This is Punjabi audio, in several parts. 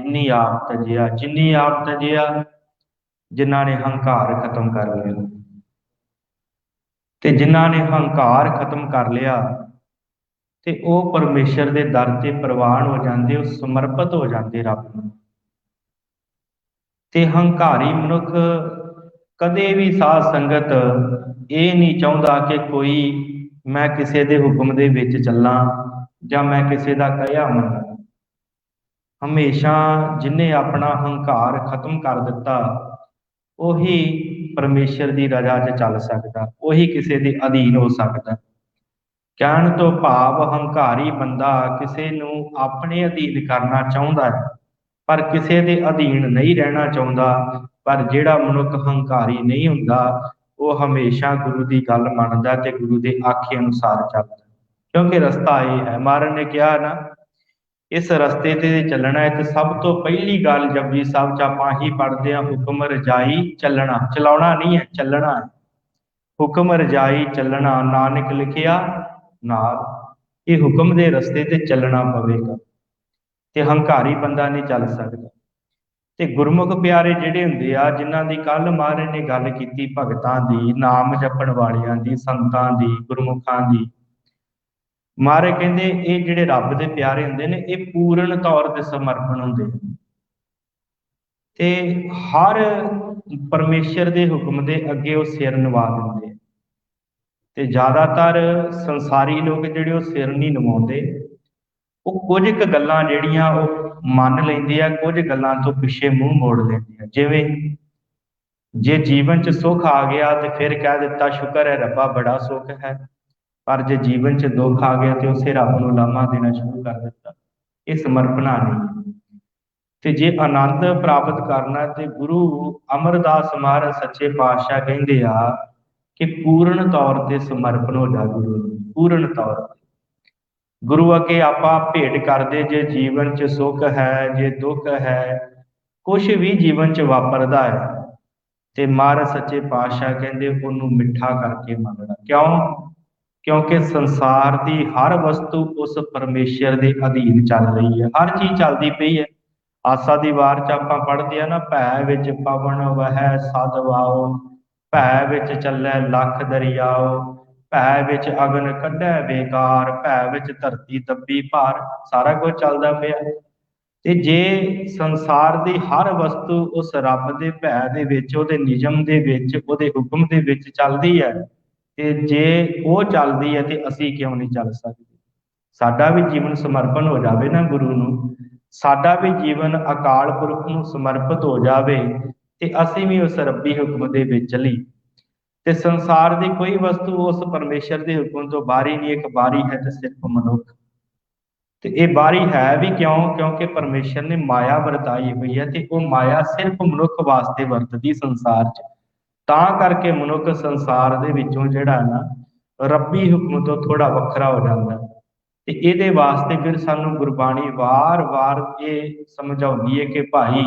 ਜਿਨੀ ਆਪ ਤਜਿਆ। ਜਿਨੀ ਆਪ ਤਜਿਆ, ਜਿਨ੍ਹਾਂ ਨੇ ਹੰਕਾਰ ਖਤਮ ਕਰ ਲਿਆ। ਤੇ ਜਿਨ੍ਹਾਂ ਨੇ ਹੰਕਾਰ ਖਤਮ ਕਰ ਲਿਆ ਤੇ ਉਹ ਪਰਮੇਸ਼ਰ ਦੇ ਦਰ ਤੇ ਪ੍ਰਵਾਨ ਹੋ ਜਾਂਦੇ, ਉਹ ਸਮਰਪਿਤ ਹੋ ਜਾਂਦੇ ਰੱਬ ਨੂੰ। ਤੇ ਹੰਕਾਰੀ ਮਨੁੱਖ ਕਦੇ ਵੀ ਸਾਧ ਸੰਗਤ ਇਹ ਨਹੀਂ ਚਾਹੁੰਦਾ ਕਿ ਕੋਈ ਮੈਂ ਕਿਸੇ ਦੇ ਹੁਕਮ ਦੇ ਵਿੱਚ ਚੱਲਾਂ ਜਾਂ ਮੈਂ ਕਿਸੇ ਦਾ ਕਹਿਆ ਮੰਨਾਂ। ਹਮੇਸ਼ਾ ਜਿਹਨੇ ਆਪਣਾ ਹੰਕਾਰ ਖਤਮ ਕਰ ਦਿੱਤਾ ਉਹੀ ਪਰਮੇਸ਼ਰ ਦੀ ਰਜ਼ਾ 'ਚ ਚੱਲ ਸਕਦਾ, ਉਹੀ ਕਿਸੇ ਦੇ ਅਧੀਨ ਹੋ ਸਕਦਾ। ਕਹਿਣ ਤੋਂ ਭਾਵ ਹੰਕਾਰੀ ਬੰਦਾ ਕਿਸੇ ਨੂੰ ਆਪਣੇ ਅਧੀਨ ਕਰਨਾ ਚਾਹੁੰਦਾ ਹੈ, ਪਰ ਕਿਸੇ ਦੇ ਅਧੀਨ ਨਹੀਂ ਰਹਿਣਾ ਚਾਹੁੰਦਾ। ਪਰ ਜਿਹੜਾ ਮਨੁੱਖ ਹੰਕਾਰੀ ਨਹੀਂ ਹੁੰਦਾ, ਉਹ ਹਮੇਸ਼ਾ ਗੁਰੂ ਦੀ ਗੱਲ ਮੰਨਦਾ ਤੇ ਗੁਰੂ ਦੇ ਆਖੇ ਅਨੁਸਾਰ ਚੱਲਦਾ। ਕਿਉਂਕਿ ਰਸਤਾ ਇਹ ਹੈ, ਮਹਾਰਾਜ ਨੇ ਕਿਹਾ ਨਾ, ਇਸ ਰਸਤੇ ਤੇ ਚੱਲਣਾ ਹੈ। ਤੇ ਸਭ ਤੋਂ ਪਹਿਲੀ ਗੱਲ ਜਪਜੀ ਸਾਹਿਬ 'ਚ ਆਪਾਂ ਹੀ ਪੜ੍ਹਦੇ ਹਾਂ, ਹੁਕਮ ਰਜਾਈ ਚੱਲਣਾ। ਚਲਾਉਣਾ ਨਹੀਂ ਹੈ, ਚੱਲਣਾ ਹੈ। ਹੁਕਮ ਰਜਾਈ ਚੱਲਣਾ, ਨਾਨਕ ਲਿਖਿਆ ਨਾਲ। ਇਹ ਹੁਕਮ ਦੇ ਰਸਤੇ ਤੇ ਚੱਲਣਾ ਪਵੇਗਾ ਤੇ ਹੰਕਾਰੀ ਬੰਦਾ ਨਹੀਂ ਚੱਲ ਸਕਦਾ। ਤੇ ਗੁਰਮੁਖ ਪਿਆਰੇ ਜਿਹੜੇ ਹੁੰਦੇ ਆ, ਜਿਨ੍ਹਾਂ ਦੀ ਕੱਲ ਮਹਾਰਾਜ ਨੇ ਗੱਲ ਕੀਤੀ, ਭਗਤਾਂ ਦੀ, ਨਾਮ ਜਪਣ ਵਾਲਿਆਂ ਦੀ, ਸੰਤਾਂ ਦੀ, ਗੁਰਮੁਖਾਂ ਦੀ, ਮਹਾਰਾਜ ਕਹਿੰਦੇ ਇਹ ਜਿਹੜੇ ਰੱਬ ਦੇ ਪਿਆਰੇ ਹੁੰਦੇ ਨੇ, ਇਹ ਪੂਰਨ ਤੌਰ ਤੇ ਸਮਰਪਣ ਹੁੰਦੇ ਨੇ ਤੇ ਹਰ ਪਰਮੇਸ਼ਰ ਦੇ ਹੁਕਮ ਦੇ ਅੱਗੇ ਉਹ ਸਿਰ ਨਿਵਾ ਦਿੰਦੇ। ਤੇ ਜ਼ਿਆਦਾਤਰ ਸੰਸਾਰੀ ਲੋਕ ਜਿਹੜੇ ਉਹ ਸਿਰ ਨਹੀਂ ਨਿਵਾਉਂਦੇ, ਉਹ ਕੁਝ ਕੁ ਗੱਲਾਂ ਜਿਹੜੀਆਂ ਉਹ ਮੰਨ ਲੈਂਦੇ ਆ, ਕੁਝ ਗੱਲਾਂ ਤੋਂ ਪਿੱਛੇ ਮੂੰਹ ਮੋੜ ਲੈਂਦੇ ਆ। ਜਿਵੇਂ ਜੇ ਜੀਵਨ 'ਚ ਸੁੱਖ ਆ ਗਿਆ ਤੇ ਫਿਰ ਕਹਿ ਦਿੱਤਾ ਸ਼ੁਕਰ ਹੈ ਰੱਬਾ, ਬੜਾ ਸੁੱਖ ਹੈ। ਪਰ ਜੇ ਜੀਵਨ 'ਚ ਦੁੱਖ ਆ ਗਿਆ ਤੇ ਉਸੇ ਰੱਬ ਨੂੰ ਲਾਮਾ ਦੇਣਾ ਸ਼ੁਰੂ ਕਰ ਦਿੱਤਾ। ਇਹ ਸਮਰਪਣਾ ਨਹੀਂ। ਤੇ ਜੇ ਆਨੰਦ ਪ੍ਰਾਪਤ ਕਰਨਾ ਤੇ ਗੁਰੂ ਅਮਰਦਾਸ ਮਹਾਰਾਜ ਸੱਚੇ ਪਾਤਸ਼ਾਹ ਕਹਿੰਦੇ ਆ ਕਿ ਪੂਰਨ ਤੌਰ ਤੇ ਸਮਰਪਣ ਹੋ ਜਾ ਗੁਰੂ ਨੂੰ, ਪੂਰਨ ਤੌਰ ਤੇ। ਗੁਰੂ ਅੱਗੇ ਆਪਾਂ ਭੇਟ ਕਰਦੇ, ਜੇ ਜੀਵਨ 'ਚ ਸੁੱਖ ਹੈ, ਜੇ ਦੁੱਖ ਹੈ, ਕੁਛ ਵੀ ਜੀਵਨ 'ਚ ਵਾਪਰਦਾ ਹੈ, ਤੇ ਮਹਾਰਾਜ ਸੱਚੇ ਪਾਤਸ਼ਾਹ ਕਹਿੰਦੇ ਉਹਨੂੰ ਮਿੱਠਾ ਕਰਕੇ ਮੰਗਣਾ। ਕਿਉਂ? ਕਿਉਂਕਿ ਸੰਸਾਰ ਦੀ ਹਰ ਵਸਤੂ ਉਸ ਪਰਮੇਸ਼ਰ ਦੇ ਅਧੀਨ ਚੱਲ ਰਹੀ ਹੈ। ਹਰ ਚੀਜ਼ ਚੱਲਦੀ ਪਈ ਹੈ। ਆਸਾ ਦੀ ਵਾਰ 'ਚ ਆਪਾਂ ਪੜ੍ਹਦੇ ਆ ਨਾ, ਭੈ ਵਿੱਚ ਪਵਨ ਵਹੈ ਸਦ ਵਾਓ, ਭੈ ਵਿੱਚ ਚੱਲੈ ਲੱਖ ਦਰਿਆਓ, ਭੈ ਵਿੱਚ ਅਗਨ ਕੱਢੈ ਬੇਕਾਰ, ਭੈ ਵਿੱਚ ਧਰਤੀ ਦੱਬੀ ਭਾਰ। ਸਾਰਾ ਕੁਝ ਚੱਲਦਾ ਪਿਆ। ਤੇ ਜੇ ਸੰਸਾਰ ਦੀ ਹਰ ਵਸਤੂ ਉਸ ਰੱਬ ਦੇ ਭੈ ਦੇ ਵਿੱਚ, ਉਹਦੇ ਨਿਯਮ ਦੇ ਵਿੱਚ, ਉਹਦੇ ਹੁਕਮ ਦੇ ਵਿੱਚ ਚੱਲਦੀ ਹੈ, ਤੇ ਜੇ ਉਹ ਚੱਲਦੀ ਹੈ ਤੇ ਅਸੀਂ ਕਿਉਂ ਨਹੀਂ ਚੱਲ ਸਕਦੇ? ਸਾਡਾ ਵੀ ਜੀਵਨ ਸਮਰਪਣ ਹੋ ਜਾਵੇ ਨਾ ਗੁਰੂ ਨੂੰ, ਸਾਡਾ ਵੀ ਜੀਵਨ ਅਕਾਲ ਪੁਰਖ ਨੂੰ ਸਮਰਪਿਤ ਹੋ ਜਾਵੇ ਤੇ ਅਸੀਂ ਵੀ ਉਸ ਰੱਬੀ ਹੁਕਮ ਦੇ ਵਿੱਚ ਚੱਲੀ। ਤੇ ਸੰਸਾਰ ਦੀ ਕੋਈ ਵਸਤੂ ਉਸ ਪਰਮੇਸ਼ਰ ਦੇ ਹੁਕਮ ਤੋਂ ਬਾਹਰੀ ਨਹੀਂ। ਇੱਕ ਬਾਹਰੀ ਹੈ ਤੇ ਸਿਰਫ ਮਨੁੱਖ। ਤੇ ਇਹ ਬਾਹਰੀ ਹੈ ਵੀ ਕਿਉਂ? ਕਿਉਂਕਿ ਪਰਮੇਸ਼ਰ ਨੇ ਮਾਇਆ ਵਰਤਾਈ ਹੋਈ ਹੈ ਤੇ ਉਹ ਮਾਇਆ ਸਿਰਫ ਮਨੁੱਖ ਵਾਸਤੇ ਵਰਤਦੀ ਸੰਸਾਰ 'ਚ। ਤਾਂ ਕਰਕੇ ਮਨੁੱਖ ਸੰਸਾਰ ਦੇ ਵਿੱਚੋਂ ਜਿਹੜਾ ਨਾ ਰੱਬੀ ਹੁਕਮ ਤੋਂ ਥੋੜਾ ਵੱਖਰਾ ਹੋ ਜਾਂਦਾ। ਤੇ ਇਹਦੇ ਵਾਸਤੇ ਫਿਰ ਸਾਨੂੰ ਗੁਰਬਾਣੀ ਵਾਰ-ਵਾਰ ਇਹ ਸਮਝਾਉਂਦੀ ਹੈ ਕਿ ਭਾਈ,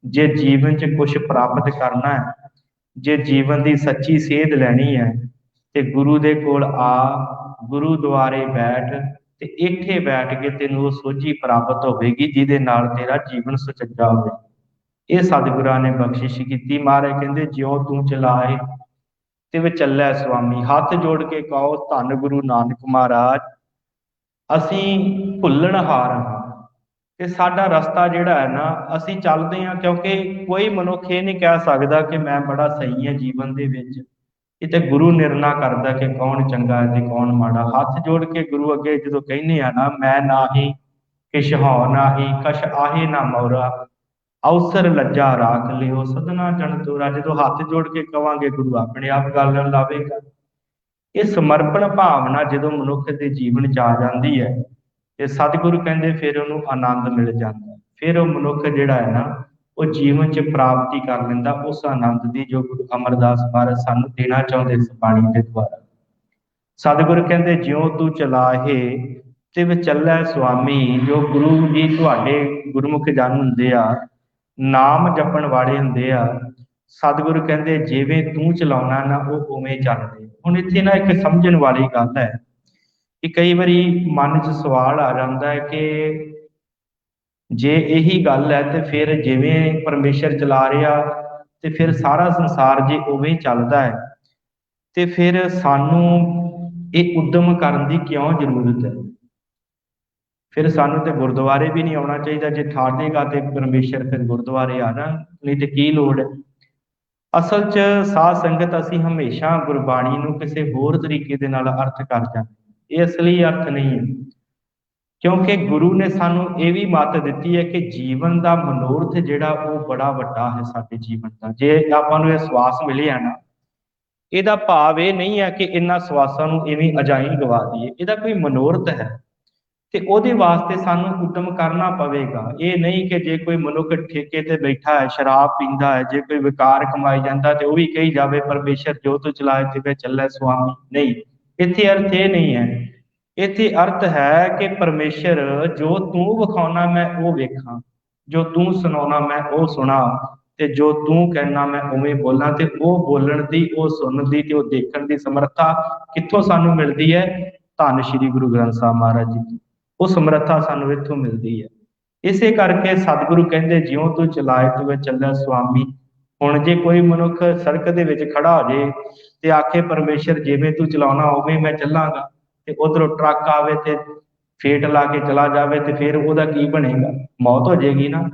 ਜੇ ਜੀਵਨ 'ਚ ਕੁਛ ਪ੍ਰਾਪਤ ਕਰਨਾ ਹੈ, ਜੇ ਜੀਵਨ ਦੀ ਸੱਚੀ ਸੇਧ ਲੈਣੀ ਹੈ, ਤੇ ਗੁਰੂ ਦੇ ਕੋਲ ਆ, ਗੁਰੂ ਦੁਆਰੇ ਬੈਠ, ਤੇ ਇੱਥੇ ਬੈਠ ਕੇ ਤੈਨੂੰ ਉਹ ਸੋਝੀ ਪ੍ਰਾਪਤ ਹੋਵੇਗੀ ਜਿਹਦੇ ਨਾਲ ਤੇਰਾ ਜੀਵਨ ਸੁਚੱਜਾ ਹੋਵੇ। ਇਹ ਸਤਿਗੁਰਾਂ ਨੇ ਬਖਸ਼ਿਸ਼ ਕੀਤੀ। ਮਹਾਰਾਜ ਕਹਿੰਦੇ ਜਿਉਂ ਤੂੰ ਚਲਾਏ ਤਿਵ ਚੱਲੈ ਸੁਆਮੀ। ਹੱਥ ਜੋੜ ਕੇ ਕਹੋ ਧੰਨ ਗੁਰੂ ਨਾਨਕ ਮਹਾਰਾਜ, ਅਸੀਂ ਭੁੱਲਣਹਾਰ ਹਾਂ ਤੇ ਸਾਡਾ ਰਸਤਾ ਜਿਹੜਾ ਹੈ ਨਾ, ਅਸੀਂ ਚੱਲਦੇ ਹਾਂ। ਕਿਉਂਕਿ ਕੋਈ ਮਨੁੱਖ ਇਹ ਨਹੀਂ ਕਹਿ ਸਕਦਾ ਕਿ ਮੈਂ ਬੜਾ ਸਹੀ ਹਾਂ ਜੀਵਨ ਦੇ ਵਿੱਚ। ਇਹ ਤੇ ਗੁਰੂ ਨਿਰਣਾ ਕਰਦਾ ਕਿ ਕੌਣ ਚੰਗਾ ਹੈ ਤੇ ਕੌਣ ਮਾੜਾ। ਹੱਥ ਜੋੜ ਕੇ ਗੁਰੂ ਅੱਗੇ ਜਦੋਂ ਕਹਿੰਦੇ ਆ ਨਾ, ਮੈਂ ਨਾਹੀ ਕਿਛ ਹਉ ਨਾਹੀ, ਕਛ ਆਹੇ ਨਾ ਮੋਰਾ, ਅਵਸਰ ਲੱਜਾ ਰਾਖ ਲਿਓ ਸਦਨਾ ਜਨ ਤੋਰਾ। ਜਦੋਂ ਹੱਥ ਜੋੜ ਕੇ ਕਵਾਂਗੇ, ਗੁਰੂ ਆਪਣੇ ਆਪ ਗੱਲ ਲਾਵੇਗਾ। ਇਹ ਸਮਰਪਣ ਭਾਵਨਾ ਜਦੋਂ ਮਨੁੱਖ ਦੇ ਜੀਵਨ 'ਚ ਆ ਜਾਂਦੀ ਹੈ ਤੇ ਸਤਿਗੁਰੂ ਕਹਿੰਦੇ ਫਿਰ ਉਹਨੂੰ ਆਨੰਦ ਮਿਲ ਜਾਂਦਾ। ਫਿਰ ਉਹ ਮਨੁੱਖ ਜਿਹੜਾ ਹੈ ਨਾ, ਉਹ ਜੀਵਨ 'ਚ ਪ੍ਰਾਪਤੀ ਕਰ ਲੈਂਦਾ ਉਸ ਆਨੰਦ ਦੀ ਜੋ ਗੁਰੂ ਅਮਰਦਾਸ ਮਹਾਰਾਜ ਸਾਨੂੰ ਦੇਣਾ ਚਾਹੁੰਦੇ ਇਸ ਬਾਣੀ ਦੇ ਦੁਆਰਾ। ਸਤਿਗੁਰੂ ਕਹਿੰਦੇ ਜਿਉਂ ਤੂੰ ਚਲਾਹੇ ਤਿਵ ਚੱਲੈ ਸੁਆਮੀ। ਜੋ ਗੁਰੂ ਜੀ ਤੁਹਾਡੇ ਗੁਰਮੁਖ ਜਨ ਹੁੰਦੇ ਆ, ਨਾਮ ਜਪਣ ਵਾਲੇ ਹੁੰਦੇ ਆ, ਸਤਿਗੁਰੂ ਕਹਿੰਦੇ ਜਿਵੇਂ ਤੂੰ ਚਲਾਉਣਾ ਨਾ, ਉਹ ਉਵੇਂ ਚੱਲਦੇ। ਹੁਣ ਇੱਥੇ ਨਾ ਇੱਕ ਸਮਝਣ ਵਾਲੀ ਗੱਲ ਹੈ ਕਿ ਕਈ ਵਾਰੀ ਮਨ 'ਚ ਸਵਾਲ ਆ ਜਾਂਦਾ ਹੈ ਕਿ ਜੇ ਇਹੀ ਗੱਲ ਹੈ ਤੇ ਫਿਰ ਜਿਵੇਂ ਪਰਮੇਸ਼ਰ ਚਲਾ ਰਿਹਾ ਤੇ ਫਿਰ ਸਾਰਾ ਸੰਸਾਰ ਜੇ ਉਵੇਂ ਹੀ ਚੱਲਦਾ ਹੈ ਤੇ ਫਿਰ ਸਾਨੂੰ ਇਹ ਉਦਮ ਕਰਨ ਦੀ ਕਿਉਂ ਜ਼ਰੂਰਤ ਹੈ? ਫਿਰ ਸਾਨੂੰ ਤੇ ਗੁਰਦੁਆਰੇ ਵੀ ਨਹੀਂ ਆਉਣਾ ਚਾਹੀਦਾ। ਜੇ ਠਾਠੇਗਾ ਤੇ ਪਰਮੇਸ਼ਰ ਫਿਰ ਗੁਰਦੁਆਰੇ ਆ ਜਾਣ, ਨਹੀਂ ਤੇ ਕੀ ਲੋੜ ਹੈ? ਅਸਲ 'ਚ ਸਾਧ ਸੰਗਤ ਅਸੀਂ ਹਮੇਸ਼ਾ ਗੁਰਬਾਣੀ ਨੂੰ ਕਿਸੇ ਹੋਰ ਤਰੀਕੇ ਦੇ ਨਾਲ ਅਰਥ ਕਰ ਜਾਂਦੇ। ਇਹ ਅਸਲੀ ਅਰਥ ਨਹੀਂ ਹੈ, ਕਿਉਂਕਿ ਗੁਰੂ ਨੇ ਸਾਨੂੰ ਇਹ ਵੀ ਮੱਤ ਦਿੱਤੀ ਹੈ ਕਿ ਜੀਵਨ ਦਾ ਮਨੋਰਥ ਜਿਹੜਾ ਉਹ ਬੜਾ ਵੱਡਾ ਹੈ ਸਾਡੇ ਜੀਵਨ ਦਾ। ਜੇ ਆਪਾਂ ਨੂੰ ਇਹ ਸਵਾਸ ਮਿਲਿਆ ਨਾ, ਇਹਦਾ ਭਾਵ ਇਹ ਨਹੀਂ ਹੈ ਕਿ ਇਹਨਾਂ ਸਵਾਸਾਂ ਨੂੰ ਇਵੇਂ ਅਜਾਈਂ ਗਵਾ ਦਈਏ। ਇਹਦਾ ਕੋਈ ਮਨੋਰਥ ਹੈ ਤੇ ਉਹਦੇ ਵਾਸਤੇ ਸਾਨੂੰ ਉਦਮ ਕਰਨਾ ਪਵੇਗਾ। ਇਹ ਨਹੀਂ ਕਿ ਜੇ ਕੋਈ ਮਨੁੱਖ ਠੇਕੇ ਤੇ ਬੈਠਾ ਹੈ, ਸ਼ਰਾਬ ਪੀਂਦਾ ਹੈ, ਜੇ ਕੋਈ ਵਿਕਾਰ ਕਮਾਈ ਜਾਂਦਾ ਤੇ ਉਹ ਵੀ ਕਹੀ ਜਾਵੇ ਪਰਮੇਸ਼ਰ ਜੋ ਤੂੰ ਚਲਾਏ ਤੇ ਚੱਲੇ ਸੁਆਮੀ। ਨਹੀਂ, ਇੱਥੇ ਅਰਥ ਇਹ ਨਹੀਂ ਹੈ। ਇੱਥੇ ਅਰਥ ਹੈ ਕਿ ਪਰਮੇਸ਼ਰ ਜੋ ਤੂੰ ਵਿਖਾਉਣਾ ਮੈਂ ਉਹ ਵੇਖਾਂ, ਜੋ ਤੂੰ ਸੁਣਾਉਣਾ ਮੈਂ ਉਹ ਸੁਣਾ, ਤੇ ਜੋ ਤੂੰ ਕਹਿਣਾ ਮੈਂ ਉਵੇਂ ਬੋਲਾਂ। ਤੇ ਉਹ ਬੋਲਣ ਦੀ, ਉਹ ਸੁਣਨ ਦੀ ਤੇ ਉਹ ਦੇਖਣ ਦੀ ਸਮਰੱਥਾ ਕਿੱਥੋਂ ਸਾਨੂੰ ਮਿਲਦੀ ਹੈ? ਧੰਨ ਸ਼੍ਰੀ ਗੁਰੂ ਗ੍ਰੰਥ ਸਾਹਿਬ ਮਹਾਰਾਜ ਜੀ। ਉਹ ਸਮਰੱਥਾ ਸਾਨੂੰ ਇੱਥੋਂ ਮਿਲਦੀ ਹੈ। ਇਸੇ ਕਰਕੇ ਸਤਿਗੁਰੂ ਕਹਿੰਦੇ ਜਿਉਂ ਤੂੰ ਚਲਾਏ ਤੂੰ ਚੱਲੇ ਸੁਆਮੀ। ਹੁਣ ਜੇ ਕੋਈ ਮਨੁੱਖ ਸੜਕ ਦੇ ਵਿੱਚ ਖੜਾ ਹੋ ਜੇ ਤੇ ਆਖੇ ਪਰਮੇਸ਼ਰ ਜਿਵੇਂ ਤੂੰ ਚਲਾਉਣਾ ਉਵੇਂ ਮੈਂ ਚੱਲਾਂਗਾ, ਤੇ ਉਧਰੋਂ ਟਰੱਕ ਆਵੇ ਤੇ ਫੇਟ ਲਾ ਕੇ ਚਲਾ ਜਾਵੇ ਤੇ ਫਿਰ ਉਹਦਾ ਕੀ ਬਣੇਗਾ? ਮੌਤ ਹੋ ਜਾਏਗੀ ਨਾ।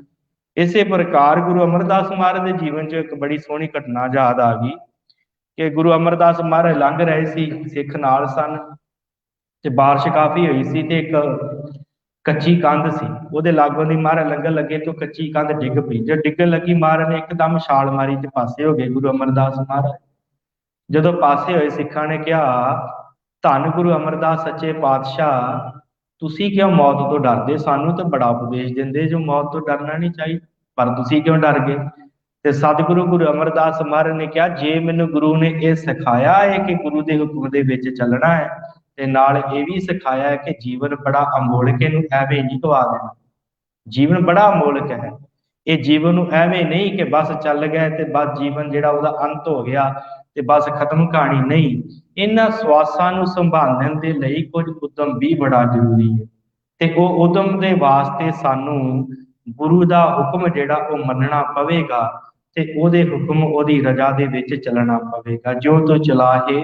ਇਸੇ ਪ੍ਰਕਾਰ ਗੁਰੂ ਅਮਰਦਾਸ ਮਹਾਰਾਜ ਦੇ ਜੀਵਨ 'ਚ ਇੱਕ ਬੜੀ ਸੋਹਣੀ ਘਟਨਾ ਯਾਦ ਆ ਗਈ ਕਿ ਗੁਰੂ ਅਮਰਦਾਸ ਮਹਾਰਾਜ ਲੰਘ ਰਹੇ ਸੀ, ਸਿੱਖ ਨਾਲ ਸਨ ਤੇ ਬਾਰਿਸ਼ ਕਾਫੀ ਹੋਈ ਸੀ ਤੇ ਇੱਕ ਕੱਚੀ ਕੰਧ ਸੀ, ਉਹਦੇ ਲਾਗੋਂ ਦੀ ਮਹਾਰਾਜ ਲੰਘਣ ਲੱਗੇ ਤੇ ਉਹ ਕੱਚੀ ਕੰਧ ਡਿੱਗ ਪਈ। ਜਦ ਡਿੱਗਣ ਲੱਗੀ ਮਹਾਰਾਜ ਨੇ ਇੱਕਦਮ ਛਾਲ ਮਾਰੀ ਤੇ ਪਾਸੇ ਹੋ ਗਏ ਗੁਰੂ ਅਮਰਦਾਸ ਮਹਾਰਾਜ। ਜਦੋਂ ਪਾਸੇ ਹੋਏ ਸਿੱਖਾਂ ਨੇ ਕਿਹਾ ਧੰਨ ਗੁਰੂ ਅਮਰਦਾਸ ਸੱਚੇ ਪਾਤਸ਼ਾਹ, ਤੁਸੀਂ ਕਿਉਂ ਮੌਤ ਤੋਂ ਡਰਦੇ? ਸਾਨੂੰ ਤਾਂ ਬੜਾ ਉਪਦੇਸ਼ ਦਿੰਦੇ ਜੋ ਮੌਤ ਤੋਂ ਡਰਨਾ ਨਹੀਂ ਚਾਹੀਦਾ, ਪਰ ਤੁਸੀਂ ਕਿਉਂ ਡਰ ਗਏ? ਤੇ ਸਤਿਗੁਰੂ ਗੁਰੂ ਅਮਰਦਾਸ ਮਹਾਰਾਜ ਨੇ ਕਿਹਾ ਜੇ ਮੈਨੂੰ ਗੁਰੂ ਨੇ ਇਹ ਸਿਖਾਇਆ ਹੈ ਕਿ ਗੁਰੂ ਦੇ ਹੁਕਮ ਦੇ ਵਿੱਚ ਚੱਲਣਾ ਹੈ, ਤੇ ਨਾਲ ਇਹ ਵੀ ਸਿਖਾਇਆ ਹੈ ਕਿ ਜੀਵਨ ਬੜਾ ਅਮੋਲਕ, ਇਹਨੂੰ ਐਵੇਂ ਨਹੀਂ ਗਵਾ ਦੇਣਾ। ਜੀਵਨ ਬੜਾ ਅਮੋਲਕ ਹੈ। ਇਹ ਜੀਵਨ ਨੂੰ ਐਵੇਂ ਨਹੀਂ ਕਿ ਬਸ ਚੱਲ ਗਏ ਤੇ ਬਸ ਜੀਵਨ ਜਿਹੜਾ ਉਹਦਾ ਅੰਤ ਹੋ ਗਿਆ ਤੇ ਬਸ ਖਤਮ ਕਹਾਣੀ। ਨਹੀਂ, ਇਹਨਾਂ ਸਵਾਸਾਂ ਨੂੰ ਸੰਭਾਲਣ ਦੇ ਲਈ ਕੁਝ ਉਦਮ ਵੀ ਬੜਾ ਜ਼ਰੂਰੀ ਹੈ, ਤੇ ਉਹ ਉਦਮ ਦੇ ਵਾਸਤੇ ਸਾਨੂੰ ਗੁਰੂ ਦਾ ਹੁਕਮ ਜਿਹੜਾ ਉਹ ਮੰਨਣਾ ਪਵੇਗਾ ਤੇ ਉਹਦੇ ਹੁਕਮ, ਉਹਦੀ ਰਜ਼ਾ ਦੇ ਵਿੱਚ ਚੱਲਣਾ ਪਵੇਗਾ। ਜੋ ਤੂੰ ਚਲਾਹੇ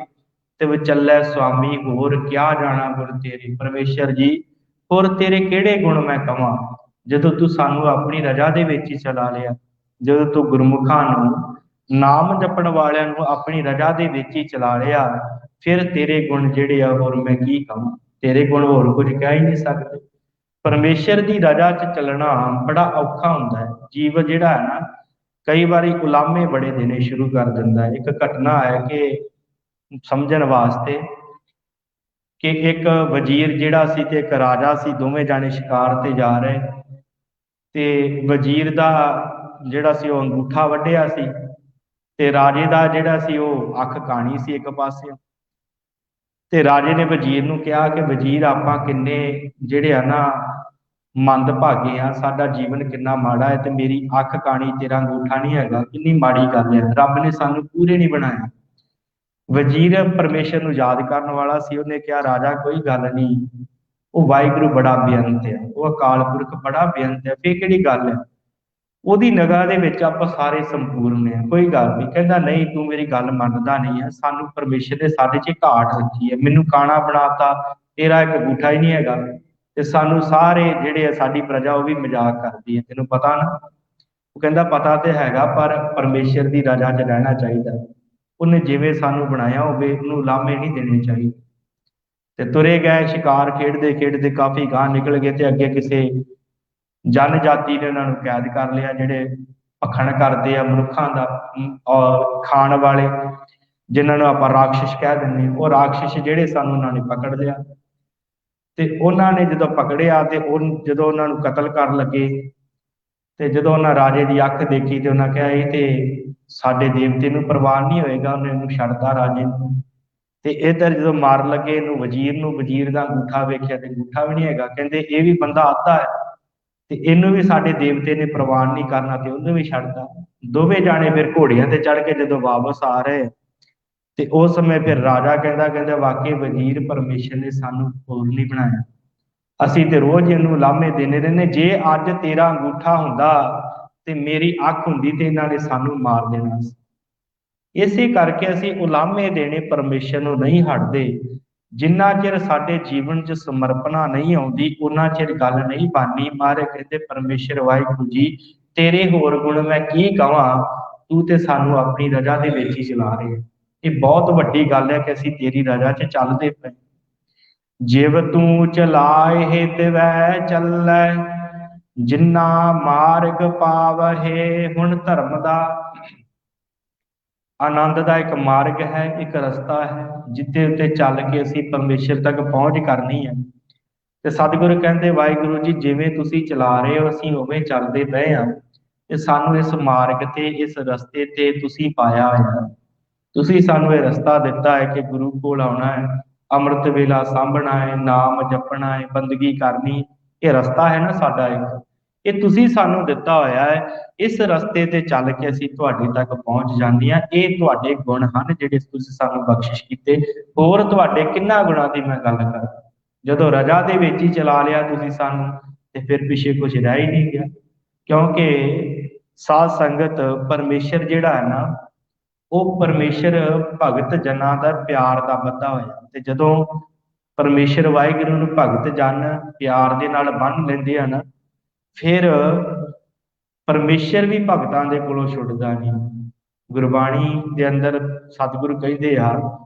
ਤੇ ਵਿਚੱਲੇ ਸੁਆਮੀ, ਹੋਰ ਕਿਆ ਜਾਣਾ ਗੁਰ ਤੇਰੇ। ਪਰਮੇਸ਼ਰ ਜੀ, ਹੋਰ ਤੇਰੇ ਕਿਹੜੇ ਗੁਣ ਮੈਂ ਕਵਾਂ? ਜਦੋਂ ਤੂੰ ਸਾਨੂੰ ਆਪਣੀ ਰਜ਼ਾ ਦੇ ਵਿੱਚ ਹੀ ਚਲਾ ਲਿਆ, ਜਦੋਂ ਤੂੰ ਗੁਰਮੁਖਾਂ ਨੂੰ, ਨਾਮ ਜਪਣ ਵਾਲਿਆਂ ਨੂੰ ਆਪਣੀ ਰਜ਼ਾ ਦੇ ਵਿੱਚ ਹੀ ਚਲਾ ਲਿਆ, ਫਿਰ ਤੇਰੇ ਗੁਣ ਜਿਹੜੇ ਆ ਹੋਰ ਮੈਂ ਕੀ ਕਵਾਂ? ਤੇਰੇ ਗੁਣ ਹੋਰ ਕੁਝ ਕਹਿ ਹੀ ਨਹੀਂ ਸਕਦੇ। ਪਰਮੇਸ਼ਰ ਦੀ ਰਜ਼ਾ 'ਚ ਚੱਲਣਾ ਬੜਾ ਔਖਾ ਹੁੰਦਾ ਹੈ। ਜੀਵ ਜਿਹੜਾ ਹੈ ਨਾ, ਕਈ ਵਾਰੀ ਉਲਾਮੇ ਬੜੇ ਦੇਣੇ ਸ਼ੁਰੂ ਕਰ ਦਿੰਦਾ ਹੈ। ਇੱਕ ਘਟਨਾ ਹੈ ਕਿ ਸਮਝਣ ਵਾਸਤੇ ਕਿ ਇੱਕ ਵਜ਼ੀਰ ਜਿਹੜਾ ਸੀ ਤੇ ਇੱਕ ਰਾਜਾ ਸੀ, ਦੋਵੇਂ ਜਾਣੇ ਸ਼ਿਕਾਰ ਤੇ ਜਾ ਰਹੇ ਤੇ ਵਜ਼ੀਰ ਦਾ ਜਿਹੜਾ ਸੀ ਉਹ ਅੰਗੂਠਾ ਵੱਢਿਆ ਸੀ ਤੇ ਰਾਜੇ ਦਾ ਜਿਹੜਾ ਸੀ ਉਹ ਅੱਖ ਕਾਣੀ ਸੀ ਇੱਕ ਪਾਸਿਓਂ। ਤੇ ਰਾਜੇ ਨੇ ਵਜ਼ੀਰ ਨੂੰ ਕਿਹਾ ਕਿ ਵਜ਼ੀਰ, ਆਪਾਂ ਕਿੰਨੇ ਜਿਹੜੇ ਆ ਨਾ ਮੰਦ ਭਾਗੇ ਆ, ਸਾਡਾ ਜੀਵਨ ਕਿੰਨਾ ਮਾੜਾ ਹੈ ਤੇ ਮੇਰੀ ਅੱਖ ਕਾਣੀ, ਤੇਰਾ ਅੰਗੂਠਾ ਨਹੀਂ ਹੈਗਾ, ਕਿੰਨੀ ਮਾੜੀ ਗੱਲ ਹੈ। ਰੱਬ ਨੇ ਸਾਨੂੰ ਪੂਰੇ ਨਹੀਂ ਬਣਾਇਆ। ਵਜ਼ੀਰ ਪਰਮੇਸ਼ਰ ਨੂੰ ਯਾਦ ਕਰਨ ਵਾਲਾ ਸੀ, ਉਹਨੇ ਕਿਹਾ ਰਾਜਾ ਕੋਈ ਗੱਲ ਨਹੀਂ, ਉਹ ਵਾਹਿਗੁਰੂ ਬੜਾ ਬੇਅੰਤ ਹੈ, ਉਹ ਅਕਾਲ ਪੁਰਖ ਬੜਾ ਬੇਅੰਤ ਹੈ, ਫੇਰ ਕਿਹੜੀ ਗੱਲ ਹੈ, ਉਹਦੀ ਨਿਗਾਹ ਦੇ ਵਿੱਚ ਆਪਾਂ ਸਾਰੇ ਸੰਪੂਰਨ ਹੈ, ਕੋਈ ਗੱਲ ਨਹੀਂ। ਕਹਿੰਦਾ ਨਹੀਂ, ਤੂੰ ਮੇਰੀ ਗੱਲ ਮੰਨਦਾ ਨਹੀਂ ਹੈ, ਸਾਨੂੰ ਪਰਮੇਸ਼ਰ ਨੇ ਸਾਡੇ 'ਚ ਘਾਟ ਰੱਖੀ ਹੈ, ਮੈਨੂੰ ਕਾਣਾ ਬਣਾਤਾ, ਤੇਰਾ ਇੱਕ ਅੰਗੂਠਾ ਹੀ ਨਹੀਂ ਹੈਗਾ, ਤੇ ਸਾਨੂੰ ਸਾਰੇ ਜਿਹੜੇ ਆ ਸਾਡੀ ਪ੍ਰਜਾ ਉਹ ਵੀ ਮਜ਼ਾਕ ਕਰਦੀ ਹੈ, ਤੈਨੂੰ ਪਤਾ ਨਾ? ਉਹ ਕਹਿੰਦਾ ਪਤਾ ਤੇ ਹੈਗਾ, ਪਰ ਪਰਮੇਸ਼ਰ ਦੀ ਰਜ਼ਾ 'ਚ ਰਹਿਣਾ ਚਾਹੀਦਾ। ਉਹਨੇ ਜਿਵੇਂ ਸਾਨੂੰ ਬਣਾਇਆ ਹੋਵੇ ਉਹਨੂੰ ਲਾਮੇ ਨਹੀਂ ਦੇਣੇ ਚਾਹੀਦੇ। ਤੇ ਤੁਰੇ ਗਏ, ਸ਼ਿਕਾਰ ਖੇਡਦੇ ਖੇਡਦੇ ਕਾਫੀ ਗਾਂਹ ਨਿਕਲ ਗਏ ਤੇ ਅੱਗੇ ਕਿਸੇ ਜਨ ਜਾਤੀ ਨੇ ਉਹਨਾਂ ਨੂੰ ਕੈਦ ਕਰ ਲਿਆ, ਜਿਹੜੇ ਭਖਣ ਕਰਦੇ ਆ ਮਨੁੱਖਾਂ ਦਾ, ਔਰ ਖਾਣ ਵਾਲੇ, ਜਿਨ੍ਹਾਂ ਨੂੰ ਆਪਾਂ ਰਾਖਸ਼ ਕਹਿ ਦਿੰਦੇ ਹਾਂ। ਉਹ ਰਾਖਸ਼ ਜਿਹੜੇ ਸਾਨੂੰ ਉਹਨਾਂ ਨੇ ਪਕੜ ਲਿਆ ਤੇ ਉਹਨਾਂ ਨੇ ਜਦੋਂ ਪਕੜਿਆ ਤੇ ਉਹ ਜਦੋਂ ਉਹਨਾਂ ਨੂੰ ਕਤਲ ਕਰਨ ਲੱਗੇ ਤੇ ਜਦੋਂ ਉਹਨਾਂ ਰਾਜੇ ਦੀ ਅੱਖ ਦੇਖੀ ਤੇ ਉਹਨਾਂ ਕਿਹਾ ਇਹ ਤੇ ਸਾਡੇ ਦੇਵਤੇ ਨੂੰ ਪ੍ਰਵਾਨ ਨਹੀਂ ਹੋਏਗਾ, ਉਹਨੇ ਇਹਨੂੰ ਛੱਡਤਾ ਰਾਜੇ ਨੂੰ। ਤੇ ਇੱਧਰ ਜਦੋਂ ਮਾਰਨ ਲੱਗੇ ਇਹਨੂੰ ਵਜ਼ੀਰ ਨੂੰ, ਵਜ਼ੀਰ ਦਾ ਅੰਗੂਠਾ ਵੇਖਿਆ ਤੇ ਅੰਗੂਠਾ ਵੀ ਨਹੀਂ ਹੈਗਾ। ਕਹਿੰਦੇ ਇਹ ਵੀ ਬੰਦਾ ਆਤਾ ਹੈ ਤੇ ਇਹਨੂੰ ਵੀ ਸਾਡੇ ਦੇਵਤੇ ਨੇ ਪ੍ਰਵਾਨ ਨਹੀਂ ਕਰਨਾ ਤੇ ਉਹਨੂੰ ਵੀ ਛੱਡਦਾ। ਦੋਵੇਂ ਜਾਣੇ ਫਿਰ ਘੋੜਿਆਂ ਤੇ ਚੜ੍ਹ ਕੇ ਜਦੋਂ ਵਾਪਸ ਆ ਰਹੇ ਤੇ ਉਸ ਸਮੇਂ ਫਿਰ ਰਾਜਾ ਕਹਿੰਦਾ ਵਾਕਈ ਵਜ਼ੀਰ, ਪਰਮੇਸ਼ਰ ਨੇ ਸਾਨੂੰ ਹੋਰ ਨਹੀਂ ਬਣਾਇਆ, ਅਸੀਂ ਤੇ ਰੋਜ਼ ਇਹਨੂੰ ਲਾਮੇ ਦੇਣੇ ਰਹਿੰਦੇ, ਜੇ ਅੱਜ ਤੇਰਾ ਅੰਗੂਠਾ ਹੁੰਦਾ ਤੇ ਮੇਰੀ ਅੱਖ ਹੁੰਦੀ ਤੇ ਇਹਨਾਂ ਨੇ ਸਾਨੂੰ ਮਾਰ ਦੇਣਾ ਸੀ। ਇਸੇ ਕਰਕੇ ਅਸੀਂ ਉਲਾਮੇ ਦੇਣੇ ਪਰਮੇਸ਼ਰ ਨੂੰ ਨਹੀਂ ਹਟਦੇ। ਜਿੰਨਾ ਚਿਰ ਸਾਡੇ ਜੀਵਨ 'ਚ ਸਮਰਪਣਾ ਨਹੀਂ ਆਉਂਦੀ ਉਹਨਾਂ ਚਿਰ ਗੱਲ ਨਹੀਂ ਬਣਨੀ। ਮਹਾਰਾਜ ਕਹਿੰਦੇ ਪਰਮੇਸ਼ਰ ਵਾਹਿਗੁਰੂ ਜੀ ਤੇਰੇ ਹੋਰ ਗੁਣ ਮੈਂ ਕੀ ਕਵਾਂ, ਤੂੰ ਤੇ ਸਾਨੂੰ ਆਪਣੀ ਰਜ਼ਾ ਦੇ ਵਿੱਚ ਹੀ ਚਲਾ ਰਹੇ। ਇਹ ਬਹੁਤ ਵੱਡੀ ਗੱਲ ਹੈ ਕਿ ਅਸੀਂ ਤੇਰੀ ਰਜ਼ਾ 'ਚ ਚੱਲਦੇ ਪਏ। ਜਿਵ ਤੂੰ ਚਲਾਏ ਤਿਵੈ ਚੱਲੈ, ਜਿੰਨਾ ਮਾਰਗ ਪਾਵਹਿ। ਹੁਣ ਧਰਮ ਦਾ ਆਨੰਦ ਦਾ ਇੱਕ ਮਾਰਗ ਹੈ, ਇੱਕ ਰਸਤਾ ਹੈ ਜਿੱਦੇ ਉੱਤੇ ਚੱਲ ਕੇ ਅਸੀਂ ਪਰਮੇਸ਼ਰ ਤੱਕ ਪਹੁੰਚ ਕਰਨੀ ਹੈ। ਤੇ ਸਤਿਗੁਰੂ ਕਹਿੰਦੇ ਵਾਹਿਗੁਰੂ ਜੀ ਜਿਵੇਂ ਤੁਸੀਂ ਚਲਾ ਰਹੇ ਹੋ ਅਸੀਂ ਉਵੇਂ ਚੱਲਦੇ ਪਏ ਹਾਂ। ਤੇ ਸਾਨੂੰ ਇਸ ਮਾਰਗ ਤੇ ਇਸ ਰਸਤੇ ਤੇ ਤੁਸੀਂ ਪਾਇਆ ਹੋਇਆ, ਤੁਸੀਂ ਸਾਨੂੰ ਇਹ ਰਸਤਾ ਦਿੱਤਾ ਹੈ ਕਿ ਗੁਰੂ ਕੋਲ ਆਉਣਾ ਹੈ, ਅੰਮ੍ਰਿਤ ਵੇਲਾ ਸਾਂਭਣਾ ਹੈ, ਨਾਮ ਜਪਣਾ ਹੈ, ਬੰਦਗੀ ਕਰਨੀ। ਇਹ ਰਸਤਾ ਹੈ ਨਾ ਸਾਡਾ ਇੱਕ, ਇਹ ਤੁਸੀਂ ਸਾਨੂੰ ਦਿੱਤਾ ਹੋਇਆ ਹੈ। ਇਸ ਰਸਤੇ ਤੇ ਚੱਲ ਕੇ ਅਸੀਂ ਤੁਹਾਡੇ ਤੱਕ ਪਹੁੰਚ ਜਾਂਦੇ ਹਾਂ। ਇਹ ਤੁਹਾਡੇ ਗੁਣ ਹਨ ਜਿਹੜੇ ਤੁਸੀਂ ਸਾਨੂੰ ਬਖਸ਼ਿਸ਼ ਕੀਤੇ। ਹੋਰ ਤੁਹਾਡੇ ਕਿੰਨਾ ਗੁਣਾਂ ਦੀ ਮੈਂ ਗੱਲ ਕਰਾਂ। ਜਦੋਂ ਰਜਾ ਦੇ ਵਿੱਚ ਹੀ ਚਲਾ ਲਿਆ ਤੁਸੀਂ ਸਾਨੂੰ, ਤੇ ਫਿਰ ਪਿੱਛੇ ਕੁਝ ਰਹਿ ਹੀ ਨਹੀਂ ਗਿਆ। ਕਿਉਂਕਿ ਸਾਧ ਸੰਗਤ ਪਰਮੇਸ਼ਰ ਜਿਹੜਾ ਹੈ ਨਾ, ਉਹ ਪਰਮੇਸ਼ਰ ਭਗਤ ਜਨਾਂ ਦਾ ਪਿਆਰ ਦਾ ਬੱਧਾ ਹੋਇਆ। ਤੇ ਜਦੋਂ ਪਰਮੇਸ਼ਰ ਵਾਹਿਗੁਰੂ ਨੂੰ ਭਗਤ ਜਨ ਪਿਆਰ ਦੇ ਨਾਲ ਬੰਨ੍ਹ ਲੈਂਦੇ ਹਨ, ਫਿਰ ਪਰਮੇਸ਼ਰ ਵੀ ਭਗਤਾਂ ਦੇ ਕੋਲੋਂ ਛੁੱਟਦਾ ਨਹੀਂ। ਗੁਰਬਾਣੀ ਦੇ ਅੰਦਰ ਸਤਿਗੁਰੂ ਕਹਿੰਦੇ ਆ,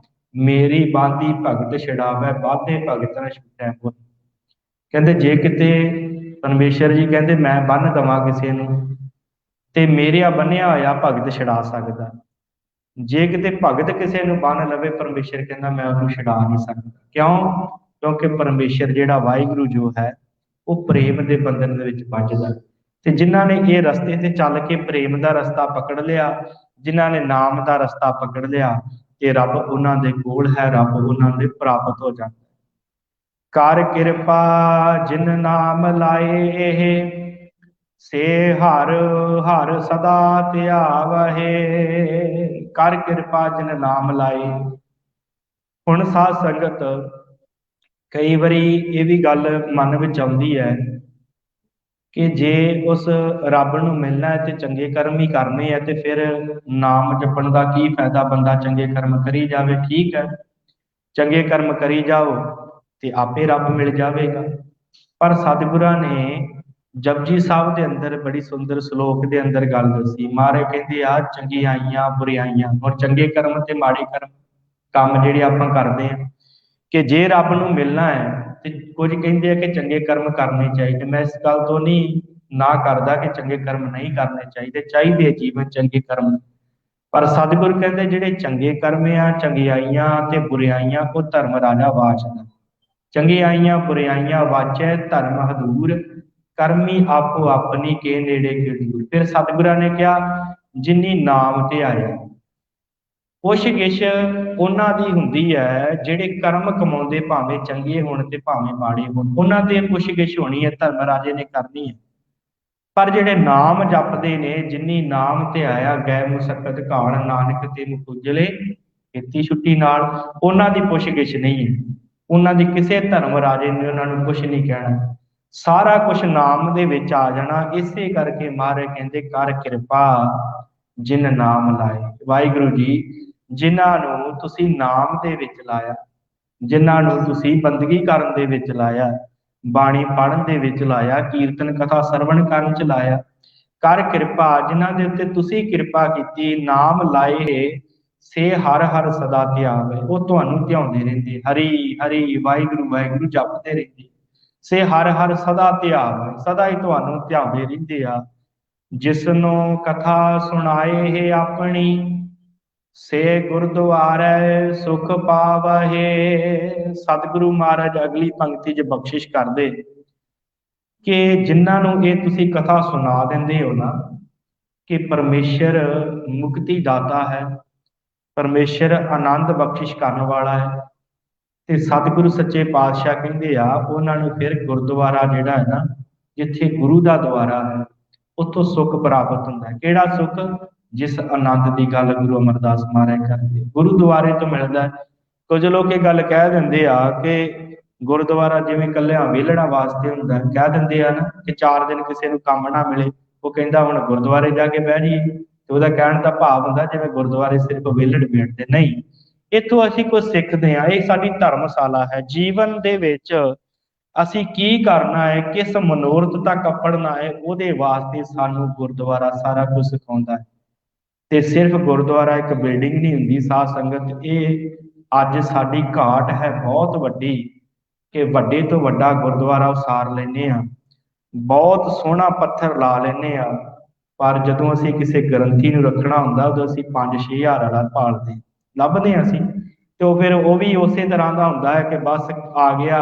ਮੇਰੀ ਬਾਂਦੀ ਭਗਤ ਛਡਾਵੈ, ਬਾਧੇ ਭਗਤ ਨ ਛੁਟੈ ਪੁੱਤ। ਕਹਿੰਦੇ ਜੇ ਕਿਤੇ ਪਰਮੇਸ਼ਰ ਜੀ ਕਹਿੰਦੇ ਮੈਂ ਬੰਨ ਦੇਵਾਂ ਕਿਸੇ ਨੂੰ, ਤੇ ਮੇਰਿਆ ਬੰਨਿਆ ਹੋਇਆ ਭਗਤ ਛਡਾ ਸਕਦਾ। ਜੇ ਕਿਤੇ ਭਗਤ ਕਿਸੇ ਨੂੰ ਬੰਨ ਲਵੇ, ਪਰਮੇਸ਼ਰ ਕਹਿੰਦਾ ਮੈਂ ਉਹਨੂੰ ਛਡਾ ਨਹੀਂ ਸਕਦਾ। ਕਿਉਂ? ਕਿਉਂਕਿ ਪਰਮੇਸ਼ਰ ਜਿਹੜਾ ਵਾਹਿਗੁਰੂ ਜੋ ਹੈ ਉਹ ਪ੍ਰੇਮ ਦੇ ਬੰਧਨ ਦੇ ਵਿੱਚ ਬੱਝਦਾ। ਤੇ ਜਿਨ੍ਹਾਂ ਨੇ ਇਹ ਰਸਤੇ ਤੇ ਚੱਲ ਕੇ ਪ੍ਰੇਮ ਦਾ ਰਸਤਾ ਪਕੜ ਲਿਆ, ਜਿਨ੍ਹਾਂ ਨੇ ਨਾਮ ਦਾ ਰਸਤਾ ਪਕੜ ਲਿਆ, ਤੇ ਰੱਬ ਉਹਨਾਂ ਦੇ ਕੋਲ ਹੈ, ਰੱਬ ਉਹਨਾਂ ਦੇ ਪ੍ਰਾਪਤ ਹੋ ਜਾਂਦਾ। ਕਰ ਕਿਰਪਾ ਜਿਨ ਨਾਮ ਲਾਏ, ਸੇ ਹਰ ਹਰ ਸਦਾ ਧਿਆਵਹਿ। ਕਰ ਕਿਰਪਾ ਜਿਨ ਨਾਮ ਲਾਏ। ਹੁਣ ਸਾਧ ਸੰਗਤ ਕਈ ਵਾਰੀ ਇਹ ਵੀ ਗੱਲ ਮਨ ਵਿੱਚ ਆਉਂਦੀ ਹੈ ਕਿ ਜੇ ਉਸ ਰੱਬ ਨੂੰ ਮਿਲਣਾ ਹੈ ਤੇ ਚੰਗੇ ਕਰਮ ਹੀ ਕਰਨੇ ਹੈ, ਤੇ ਫਿਰ ਨਾਮ ਜਪਣ ਦਾ ਕੀ ਫਾਇਦਾ। ਬੰਦਾ ਚੰਗੇ ਕਰਮ ਕਰੀ ਜਾਵੇ, ਠੀਕ ਹੈ, ਚੰਗੇ ਕਰਮ ਕਰੀ ਜਾਓ ਤੇ ਆਪੇ ਰੱਬ ਮਿਲ ਜਾਵੇਗਾ। ਪਰ ਸਤਿਗੁਰਾਂ ਨੇ ਜਪਜੀ ਸਾਹਿਬ ਦੇ ਅੰਦਰ ਬੜੀ ਸੁੰਦਰ ਸ਼ਲੋਕ ਦੇ ਅੰਦਰ ਗੱਲ ਦੱਸੀ। ਮਹਾਰਾਜ ਕਹਿੰਦੇ ਆ ਚੰਗਿਆਈਆਂ ਬੁਰਾਈਆਂ, ਔਰ ਚੰਗੇ ਕਰਮ ਤੇ ਮਾੜੇ ਕਰਮ ਕੰਮ ਜਿਹੜੇ ਆਪਾਂ ਕਰਦੇ ਹਾਂ, ਕਿ ਜੇ ਰੱਬ ਨੂੰ ਮਿਲਣਾ ਹੈ ਤੇ ਕੁਝ ਕਹਿੰਦੇ ਆ ਕਿ ਚੰਗੇ ਕਰਮ ਕਰਨੇ ਚਾਹੀਦੇ। ਮੈਂ ਇਸ ਗੱਲ ਤੋਂ ਨਹੀਂ ਨਾ ਕਰਦਾ ਕਿ ਚੰਗੇ ਕਰਮ ਨਹੀਂ ਕਰਨੇ ਚਾਹੀਦੇ, ਚਾਹੀਦੇ ਜੀਵਨ ਚੰਗੇ ਕਰਮ। ਪਰ ਸਤਿਗੁਰ ਕਹਿੰਦੇ ਜਿਹੜੇ ਚੰਗੇ ਕਰਮ ਆ, ਚੰਗਿਆਈਆਂ ਤੇ ਬੁਰਾਈਆਂ, ਉਹ ਧਰਮ ਰਾਜਾ ਵਾਚਦਾ। ਚੰਗਿਆਈਆਂ ਬੁਰਾਈਆਂ ਵਾਚੈ ਧਰਮ ਹਦੂਰ, ਕਰਮੀ ਆਪੋ ਆਪਣੀ ਕੇ ਨੇੜੇ ਕੇ ਦੂਰ। ਫਿਰ ਸਤਿਗੁਰਾਂ ਨੇ ਕਿਹਾ ਜਿਨੀ ਨਾਮ ਧਿਆਇਆ। ਪੁੱਛ ਗਿਛ ਉਹਨਾਂ ਦੀ ਹੁੰਦੀ ਹੈ ਜਿਹੜੇ ਕਰਮ ਕਮਾਉਂਦੇ, ਭਾਵੇਂ ਚੰਗੇ ਹੋਣ ਤੇ ਭਾਵੇਂ ਮਾੜੇ ਹੋਣ, ਉਹਨਾਂ ਤੇ ਪੁੱਛ ਗਿਛ ਹੋਣੀ ਹੈ, ਧਰਮ ਰਾਜੇ ਨੇ ਕਰਨੀ ਹੈ। ਪਰ ਜਿਹੜੇ ਨਾਮ ਜਪਦੇ ਨੇ, ਜਿਨੀ ਨਾਮ ਧਿਆਇਆ ਗਏ ਮੁਸਕਤ ਘਾਣ, ਨਾਨਕ ਤੇ ਮੁਖੁਜਲੇ ਖੇਤੀ ਛੁੱਟੀ ਨਾਲ, ਉਹਨਾਂ ਦੀ ਪੁੱਛ ਗਿਛ ਨਹੀਂ ਹੈ। ਉਹਨਾਂ ਦੀ ਕਿਸੇ ਧਰਮ ਰਾਜੇ ਨੇ ਉਹਨਾਂ ਨੂੰ ਕੁਛ ਨਹੀਂ ਕਹਿਣਾ, ਸਾਰਾ ਕੁਛ ਨਾਮ ਦੇ ਵਿੱਚ ਆ ਜਾਣਾ। ਇਸੇ ਕਰਕੇ ਮਹਾਰਾਜ ਕਹਿੰਦੇ ਕਰ ਕਿਰਪਾ ਜਿਨ ਨਾਮ ਲਾਏ। ਵਾਹਿਗੁਰੂ ਜੀ ਜਿਨ੍ਹਾਂ ਨੂੰ ਤੁਸੀਂ ਨਾਮ ਦੇ ਵਿੱਚ ਲਾਇਆ, ਜਿਨ੍ਹਾਂ ਨੂੰ ਤੁਸੀਂ ਬੰਦਗੀ ਕਰਨ ਦੇ ਵਿੱਚ ਲਾਇਆ, ਬਾਣੀ ਪੜ੍ਹਨ ਦੇ ਵਿੱਚ ਲਾਇਆ, ਕੀਰਤਨ ਕਥਾ ਸਰਵਣ ਕਰਨ ਚ ਲਾਇਆ, ਕਰ ਕਿਰਪਾ ਜਿਨ੍ਹਾਂ ਦੇ ਉੱਤੇ ਤੁਸੀਂ ਕਿਰਪਾ ਕੀਤੀ, ਨਾਮ ਲਾਏ ਸੇ ਹਰ ਹਰ ਸਦਾ ਧਿਆਵੇ। ਉਹ ਤੁਹਾਨੂੰ ਧਿਆਉਂਦੇ ਰਹਿੰਦੇ, ਹਰੀ ਹਰੀ ਵਾਹਿਗੁਰੂ ਵਾਹਿਗੁਰੂ ਜਪਦੇ ਰਹਿੰਦੇ। ਸੇ ਹਰ ਹਰ ਸਦਾ ਧਿਆਵੇ, ਸਦਾ ਹੀ ਤੁਹਾਨੂੰ ਧਿਆਉਂਦੇ ਰਹਿੰਦੇ ਆ। ਜਿਸਨੂੰ ਕਥਾ ਸੁਣਾਏ ਹੈ ਆਪਣੀ, ਸੇ ਗੁਰਦੁਆਰੇ ਸੁਖ ਪਾਵਹਿ। ਸਤਿਗੁਰੂ ਮਹਾਰਾਜ ਅਗਲੀ ਪੰਕਤੀ 'ਚ ਬਖਸ਼ਿਸ਼ ਕਰਦੇ ਕਿ ਜਿਨ੍ਹਾਂ ਨੂੰ ਇਹ ਤੁਸੀਂ ਕਥਾ ਸੁਣਾ ਦਿੰਦੇ ਹੋ ਨਾ, ਕਿ ਪਰਮੇਸ਼ਰ ਮੁਕਤੀ ਦਾਤਾ ਹੈ, ਪਰਮੇਸ਼ਰ ਆਨੰਦ ਬਖਸ਼ਿਸ਼ ਕਰਨ ਵਾਲਾ ਹੈ, ਤੇ ਸਤਿਗੁਰੂ ਸੱਚੇ ਪਾਤਸ਼ਾਹ ਕਹਿੰਦੇ ਆ ਉਹਨਾਂ ਨੂੰ ਫਿਰ ਗੁਰਦੁਆਰਾ ਜਿਹੜਾ ਹੈ ਨਾ, ਜਿੱਥੇ ਗੁਰੂ ਦਾ ਦੁਆਰਾ ਹੈ, ਉੱਥੋਂ ਸੁੱਖ ਪ੍ਰਾਪਤ ਹੁੰਦਾ ਹੈ। ਕਿਹੜਾ ਸੁੱਖ? ਜਿਸ ਆਨੰਦ ਦੀ ਗੱਲ ਗੁਰੂ ਅਮਰਦਾਸ ਮਹਾਰਾਜ ਕਰਦੇ, ਗੁਰੂਦੁਆਰੇ ਤੋਂ ਮਿਲਦਾ। ਕੁਝ ਲੋਕ ਇਹ ਗੱਲ ਕਹਿ ਦਿੰਦੇ ਆ ਕਿ ਗੁਰਦੁਆਰਾ ਜਿਵੇਂ ਇਕੱਲਿਆਂ ਵਿਹਲੜਾ ਵਾਸਤੇ ਹੁੰਦਾ, ਕਹਿ ਦਿੰਦੇ ਆ ਨਾ ਕਿ 4 ਦਿਨ ਕਿਸੇ ਨੂੰ ਕੰਮ ਨਾ ਮਿਲੇ, ਉਹ ਕਹਿੰਦਾ ਹੁਣ ਗੁਰਦੁਆਰੇ ਜਾ ਕੇ ਬਹਿ ਜਾਈਏ, ਤੇ ਉਹਦਾ ਕਹਿਣ ਦਾ ਭਾਵ ਹੁੰਦਾ ਜਿਵੇਂ ਗੁਰਦੁਆਰੇ ਸਿਰਫ ਵਿਹਲੜ ਬੈਠਦੇ ਨਹੀਂ। ਇੱਥੋਂ ਅਸੀਂ ਕੁਝ ਸਿੱਖਦੇ ਹਾਂ, ਇਹ ਸਾਡੀ ਧਰਮਸ਼ਾਲਾ ਹੈ। ਜੀਵਨ ਦੇ ਵਿੱਚ ਅਸੀਂ ਕੀ ਕਰਨਾ ਹੈ, ਕਿਸ ਮਨੋਰਥ ਤੱਕ ਅੱਪੜਨਾ ਹੈ, ਉਹਦੇ ਵਾਸਤੇ ਸਾਨੂੰ ਗੁਰਦੁਆਰਾ ਸਾਰਾ ਕੁਝ ਸਿਖਾਉਂਦਾ ਹੈ। ਤੇ ਸਿਰਫ ਗੁਰਦੁਆਰਾ ਇੱਕ ਬਿਲਡਿੰਗ ਨਹੀਂ ਹੁੰਦੀ ਸਾਧ ਸੰਗਤ, ਇਹ ਅੱਜ ਸਾਡੀ ਘਾਟ ਹੈ ਬਹੁਤ ਵੱਡੀ, ਕਿ ਵੱਡੇ ਤੋਂ ਵੱਡਾ ਗੁਰਦੁਆਰਾ ਉਸਾਰ ਲੈਂਦੇ ਹਾਂ, ਬਹੁਤ ਸੋਹਣਾ ਪੱਥਰ ਲਾ ਲੈਂਦੇ ਹਾਂ, ਪਰ ਜਦੋਂ ਅਸੀਂ ਕਿਸੇ ਗ੍ਰੰਥੀ ਨੂੰ ਰੱਖਣਾ ਹੁੰਦਾ ਉਦੋਂ ਅਸੀਂ 5-6 ਹਜ਼ਾਰ ਵਾਲਾ ਭਾਲਦੇ ਲੱਭਦੇ ਹਾਂ ਅਸੀਂ। ਤੇ ਉਹ ਫਿਰ ਉਹ ਵੀ ਉਸੇ ਤਰ੍ਹਾਂ ਦਾ ਹੁੰਦਾ ਹੈ ਕਿ ਬਸ ਆ ਗਿਆ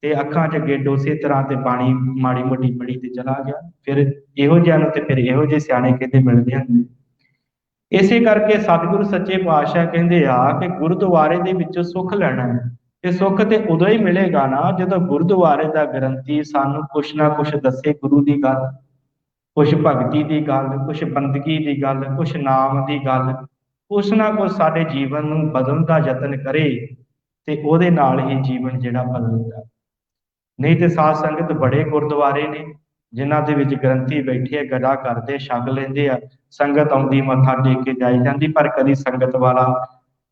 ਤੇ ਅੱਖਾਂ 'ਚ ਗਿੱਡ ਉਸੇ ਤਰ੍ਹਾਂ ਤੇ ਬਾਣੀ ਮਾੜੀ ਮੋਟੀ ਪੜੀ ਤੇ ਚਲਾ ਗਿਆ। ਫਿਰ ਇਹੋ ਜਿਹਿਆਂ ਨੂੰ ਤੇ ਫਿਰ ਇਹੋ ਜਿਹੇ ਸਿਆਣੇ ਕਹਿੰਦੇ ਮਿਲਦੇ ਹੁੰਦੇ। ਇਸੇ ਕਰਕੇ ਸਤਿਗੁਰੂ ਸੱਚੇ ਪਾਤਸ਼ਾਹ ਕਹਿੰਦੇ ਆ ਕਿ ਗੁਰਦੁਆਰੇ ਦੇ ਵਿੱਚੋਂ ਸੁੱਖ ਲੈਣਾ ਹੈ, ਤੇ ਸੁੱਖ ਤੇ ਉਦੋਂ ਹੀ ਮਿਲੇਗਾ ਨਾ ਜਦੋਂ ਗੁਰਦੁਆਰੇ ਦਾ ਗ੍ਰੰਥੀ ਸਾਨੂੰ ਕੁਛ ਨਾ ਕੁਛ ਦੱਸੇ, ਗੁਰੂ ਦੀ ਗੱਲ, ਕੁਛ ਭਗਤੀ ਦੀ ਗੱਲ, ਕੁਛ ਬੰਦਗੀ ਦੀ ਗੱਲ, ਕੁਛ ਨਾਮ ਦੀ ਗੱਲ, ਕੁਛ ਨਾ ਕੁਛ ਸਾਡੇ ਜੀਵਨ ਨੂੰ ਬਦਲਣ ਦਾ ਯਤਨ ਕਰੇ, ਤੇ ਉਹਦੇ ਨਾਲ ਹੀ ਜੀਵਨ ਜਿਹੜਾ ਬਦਲਦਾ। ਨਹੀਂ ਤੇ ਸਾਧ ਸੰਗਤ ਬੜੇ ਗੁਰਦੁਆਰੇ ਨੇ ਜਿਨ੍ਹਾਂ ਦੇ ਵਿੱਚ ਗ੍ਰੰਥੀ ਬੈਠੇ ਆ, ਗਦਾ ਕਰਦੇ ਛਕ ਲੈਂਦੇ ਆ, ਸੰਗਤ ਆਉਂਦੀ ਮੱਥਾ ਟੇਕ ਕੇ ਜਾਈ ਜਾਂਦੀ, ਪਰ ਕਦੀ ਸੰਗਤ ਵਾਲਾ